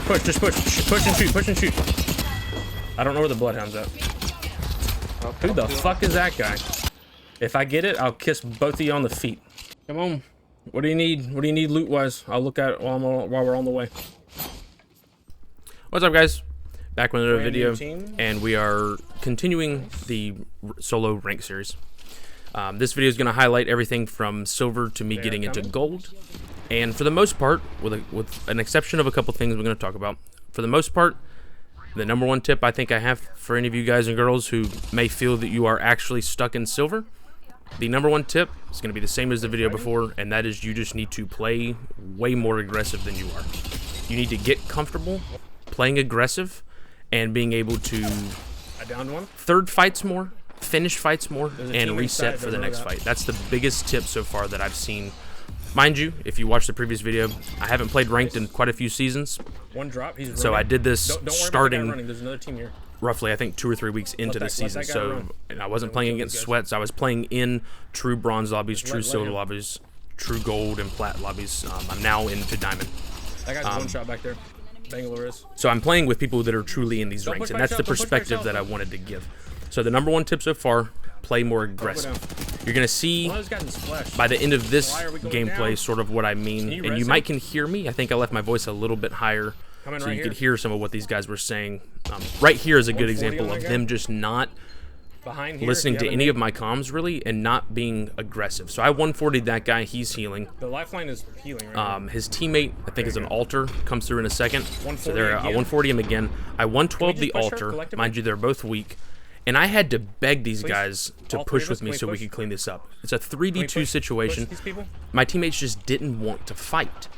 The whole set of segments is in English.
push, just push. Push and shoot, push and shoot. I don't know where the bloodhound's at. Who the fuck is that guy? If I get it, I'll kiss both of you on the feet. Come on. What do you need? What do you need loot-wise? I'll look at it while we're on the way. What's up, guys? Back with another video, and we are continuing the solo rank series. This video is going to highlight everything from silver to me getting into gold. And for the most part, with an exception of a couple things we're going to talk about, for the most part, the number one tip I think I have for any of you guys and girls who may feel that you are actually stuck in silver, the number one tip is going to be the same as the video before, and that is you just need to play way more aggressive than you are. You need to get comfortable playing aggressive and being able to third fights more, finish fights more, and reset for the next fight. That's the biggest tip so far that I've seen. Mind you, if you watched the previous video, I haven't played ranked in quite a few seasons. One drop, he's so I did this starting There's another team here. Roughly, I think 2 or 3 weeks into the season. So and I wasn't playing against sweats. I was playing in true bronze lobbies, true silver lobbies, true gold and plat lobbies. I'm now into diamond. That guy's one shot back there. Bangalore is. So I'm playing with people that are truly in these ranks, and that's the perspective that I wanted to give. So the number one tip so far, play more aggressive. You're going to see by the end of this gameplay sort of what I mean, and you might can hear me. I think I left my voice a little bit higher so you could hear some of what these guys were saying. Right here is a good example of them just not listening to any of my comms really and not being aggressive. So I 140'd that guy, he's healing. The lifeline is healing right now. His teammate, I think is an altar, comes through in a second. So there, I 140 him again. I 112 the altar. Mind you, they're both weak. And I had to beg these guys to push with me so we could clean this up. It's a 3v2 situation. My teammates just didn't want to fight.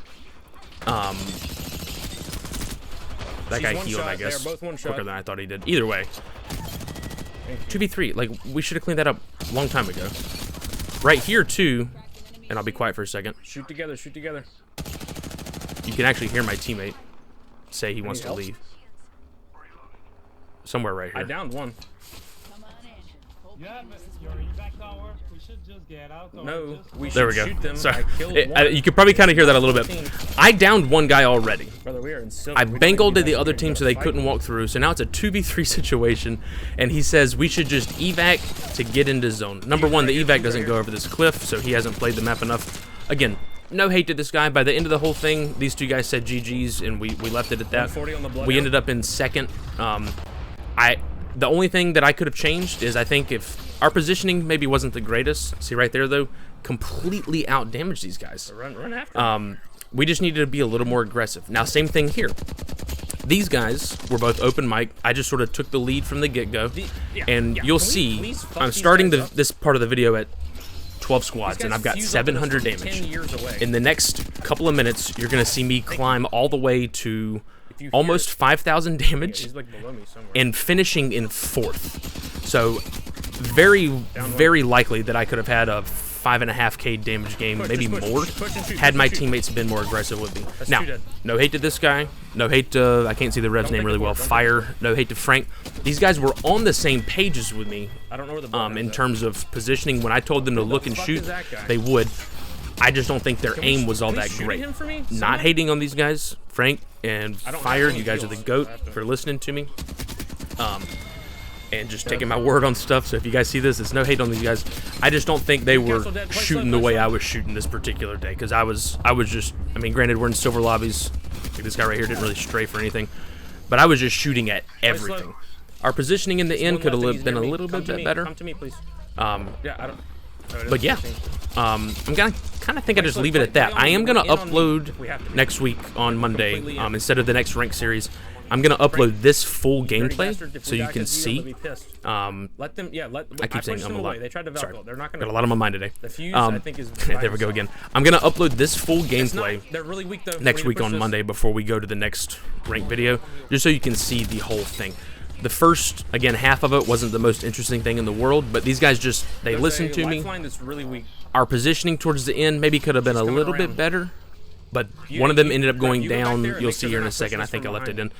That guy healed, I guess, quicker than I thought he did. Either way, 2v3. Like, we should have cleaned that up a long time ago. Right here, too, and I'll be quiet for a second. Shoot together, shoot together. You can actually hear my teammate say he wants to leave. Somewhere right here. I downed one. Yeah, your evac tower. We should just get out. No, we there we should go. shoot them. Sorry. I killed one. You could probably kind of hear that a little bit. I downed one guy already. Brother, we are in silver. I bangled the other team so they couldn't walk through. So now it's a 2v3 situation, and he says we should just evac to get into zone. Number one, the evac doesn't go over this cliff, so he hasn't played the map enough. Again, no hate to this guy. By the end of the whole thing, these two guys said GG's, and we left it at that. We ended up in second. The only thing that I could have changed is I think if our positioning maybe wasn't the greatest. See right there though, completely out damaged these guys. Run after. We just needed to be a little more aggressive. Now same thing here. These guys were both open mic. I just sort of took the lead from the get-go, and you'll see I'm starting this part of the video at 12 squads, and I've got 700 damage. In the next couple of minutes, you're gonna see me climb all the way to almost 5,000 damage and finishing in 4th. So very likely that I could have had a 5.5k damage game, maybe more, had my teammates been more aggressive with me. Now, no hate to this guy, no hate to, I can't see the Rev's name really well, Fire, no hate to Frank. These guys were on the same pages with me in terms of positioning. When I told them to look and shoot, they would. I just don't think their aim was all that great. Not hating on these guys, Frank and Fire, you guys are the GOAT for listening to me. And just taking my word on stuff, so if you guys see this, it's no hate on these guys. I just don't think they were shooting the way I was shooting this particular day, because I was just, I mean, granted, we're in silver lobbies. Like this guy right here didn't really stray for anything, but I was just shooting at everything. Our positioning in the end could have been a little bit better. Come to me, please. But yeah, I'm gonna kind of think I just leave it at that. I am gonna upload next week on Monday, instead of the next rank series. I'm gonna upload this full gameplay so you can see. I keep saying I'm a lot. Sorry, got a lot on my mind today. There we go again. I'm gonna upload this full gameplay next week on Monday before we go to the next rank video, just so you can see the whole thing. The first, again, half of it wasn't the most interesting thing in the world, but these guys just, they listened to me. Our positioning towards the end maybe could have been a little bit better, but one of them ended up going down. You'll see here in a second. I think I left it in.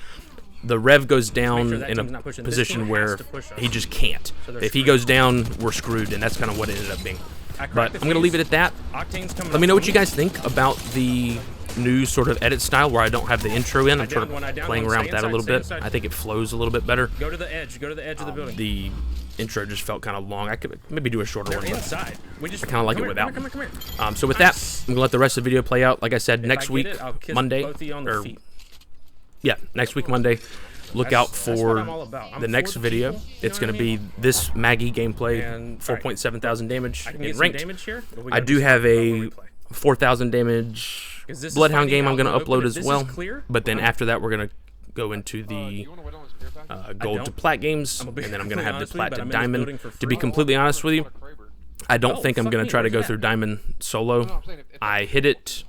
The Rev goes down in a position where he just can't. If he goes down, we're screwed, and that's kind of what it ended up being. But I'm going to leave it at that. Let me know what you guys think about the new sort of edit style where I don't have the intro in. I'm sort of I downed playing one. around Stay with that a inside, little stay bit. inside. I think it flows a little bit better. Go to the edge of the building. The intro just felt kind of long. I could maybe do a shorter They're one. But inside. We just I kind of like it here, without. Come here. So with that, I'm gonna let the rest of the video play out. Like I said, next I week, get it, I'll kiss Monday, both of you on the or feet. yeah, next week Monday. Look out That's what for I'm all about. I'm the next for the video. people, you It's know going what to I be this Maggie gameplay, And- 4.7 thousand damage I can in get some ranked. damage here. But we I gotta do do have something a about 4,000 damage 'Cause this is Bloodhound fighting game I'm out going in to the open. upload If as this well. is clear, But then I'm- after that, we're going to go into the gold to plat games, and then I'm going to have the plat to diamond. To be completely honest with you, I don't think I'm fuck going me, to try to where's go that? through diamond solo. I hit it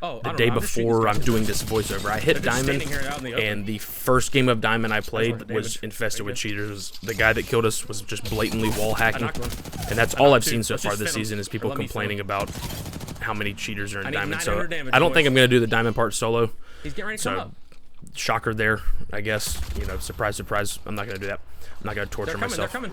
the day before I'm doing this voiceover. I hit They're just diamond, standing here out in the open. and the first game of diamond I played the was damage. infested with cheaters. The guy that killed us was just blatantly wall hacking, knocked one. and that's all I've two. seen so Let's far just this fin 'em. season is people Let me fin 'em. complaining about how many cheaters are in need diamond. So 900 damage, I don't think boys. I'm going to do the diamond part solo. He's getting ready to come So up. shocker there, I guess. You know, surprise, surprise. I'm not going to do that. I'm not going to torture They're myself. coming.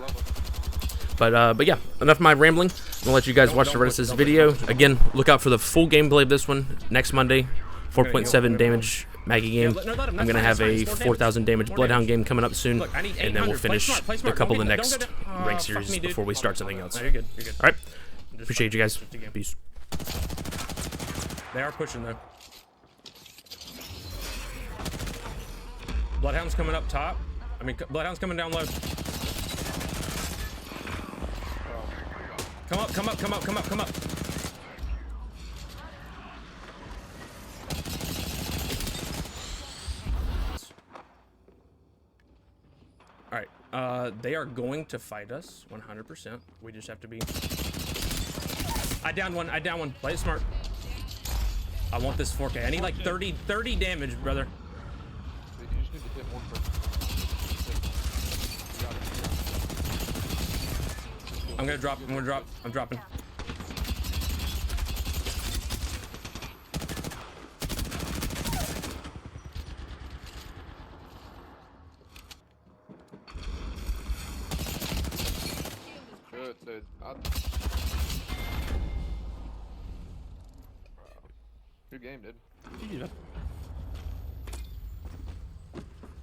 But yeah, enough of my rambling. I'm gonna let you guys watch the rest of this video. Again, look out for the full gameplay of this one next Monday. 4.7 damage Maggie game. I'm gonna have a 4,000 damage Bloodhound game coming up soon, Look, I need and then we'll 800. Play finish smart, play a smart. couple of the Don't next get that. rank Fuck series me, dude. before we start something else. No, you're good. You're good. All right, appreciate you guys. Peace. They are pushing though. Bloodhound's coming up top. I mean, Bloodhound's coming down low. Come up, come up, come up, come up, come up. Alright, they are going to fight us 100%. We just have to be... I downed one, Play it smart. I want this 4K. I need like 30 damage, brother. You just need to hit one person. I'm gonna drop, I'm dropping. Good, dude. Good game, dude. GG, man.